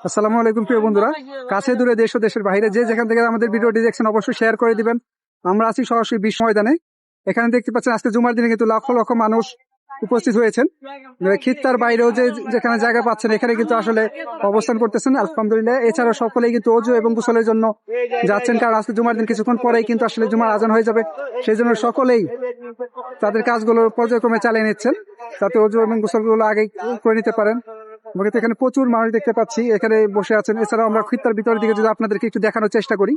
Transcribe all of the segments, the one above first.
আসসালামু আলাইকুম প্রিয় বন্ধুরা, কাছে দূরে দেশ ও দেশের বাইরে যে যেখান থেকে আমাদের ভিডিওটি দেখছেন অবশ্যই শেয়ার করে দিবেন। আমরা আছি সরাসরি বিশ্ব ময়দানে। এখানে দেখতে পাচ্ছেন আজকে জুমার দিনে কিন্তু লক্ষ লক্ষ মানুষ উপস্থিত হয়েছেন। খিত্তার বাইরেও যেখানে জায়গা পাচ্ছেন এখানে কিন্তু আসলে অবস্থান করতেছেন আলহামদুলিল্লাহ। এছাড়াও সকলেই কিন্তু ওযু এবং গোসলের জন্য যাচ্ছেন, কারণ আজকে জুমার দিন কিছুক্ষণ পরেই কিন্তু আসলে জুমার আজান হয়ে যাবে। সেই জন্য সকলেই তাদের কাজগুলো পর্যায়ক্রমে চালিয়ে নিচ্ছেন, যাতে ওযু এবং গোসলগুলো আগে করে নিতে পারেন। আমাকে তো এখানে প্রচুর মানুষ দেখতে পাচ্ছি এখানে বসে আছেন। এছাড়াও আমরা খিত্তার ভিতরের দিকে যদি আপনাদেরকে একটু দেখানোর চেষ্টা করি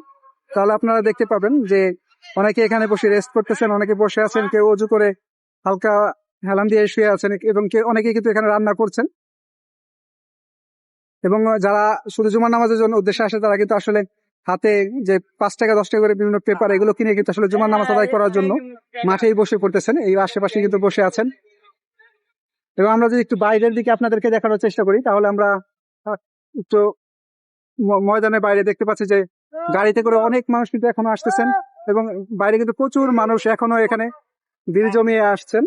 তাহলে আপনারা দেখতে পাবেন যে অনেকে এখানে বসে রেস্ট করতেছেন, অনেকে বসে আছেন, কেউ ওযু করে হালকা হেলান দিয়ে শুয়ে আছেন এবং অনেকে কিন্তু এখানে রান্না করছেন। এবং যারা শুধু জুমার নামাজের জন্য উদ্দেশ্যে আসে তারা কিন্তু আসলে হাতে যে 5 টাকা 10 টাকা করে বিভিন্ন পেপার এগুলো কিনে কিন্তু আসলে জুমার নামাজ আদায় করার জন্য মাঠেই বসে পড়তেছেন। এই আশেপাশে কিন্তু বসে আছেন। এবং আমরা যদি একটু বাইরের দিকে আপনাদেরকে দেখানোর চেষ্টা করি তাহলে আমরা একটু ময়দানের বাইরে দেখতে পাচ্ছি যে গাড়িতে করে অনেক মানুষ কিন্তু এখনো আসতেছেন এবং বাইরে কিন্তু প্রচুর মানুষ এখনো এখানে ভিড় জমিয়ে আসছেন।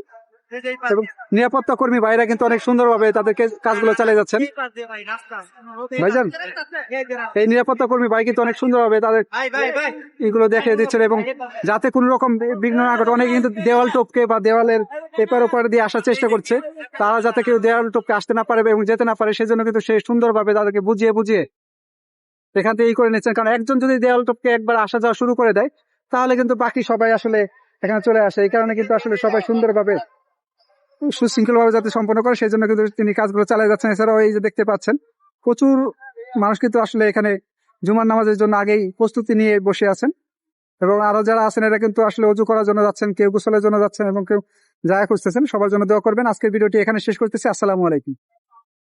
এবং নিরাপত্তা কর্মী ভাইরা কিন্তু অনেক সুন্দরভাবে তাদেরকে কাজগুলো চালিয়ে যাচ্ছেন। ভাইজান, এই নিরাপত্তা কর্মী ভাই কিন্তু অনেক সুন্দরভাবে তাদের এগুলো দেখে দিচ্ছেন এবং যাতে কোনো রকম বিঘ্ন না ঘটে। অনেকে কিন্তু দেওয়াল টপকে বা দেওয়ালের এপার ওপার দিয়ে আসার চেষ্টা করছে, তারা যাতে কেউ দেওয়াল টপকে আসতে না পারে এবং যেতে না পারে সেজন্য কিন্তু সে সুন্দরভাবে তাদেরকে বুঝিয়ে বুঝিয়ে এখান থেকে করে নিচ্ছেন। কারণ একজন যদি দেওয়াল টপকে একবার আসা যাওয়া শুরু করে দেয় তাহলে কিন্তু বাকি সবাই আসলে এখানে চলে আসে। এই কারণে কিন্তু আসলে সবাই সুন্দরভাবে সুশৃঙ্খল ভাবে যাতে সম্পন্ন করে সেই জন্য কিন্তু তিনি কাজগুলো চালিয়ে যাচ্ছেন। এছাড়াও এই যে দেখতে পাচ্ছেন প্রচুর মানুষ কিন্তু আসলে এখানে জুমার নামাজের জন্য আগেই প্রস্তুতি নিয়ে বসে আছেন। এবং আরো যারা আছেন এরা কিন্তু আসলে ওযু করার জন্য যাচ্ছেন, কেউ গোসলের জন্য যাচ্ছেন এবং কেউ জায়গা খুঁজতেছেন। সবার জন্য দোয়া করবেন। আজকের ভিডিওটি এখানে শেষ করতেছি। আসসালামু আলাইকুম।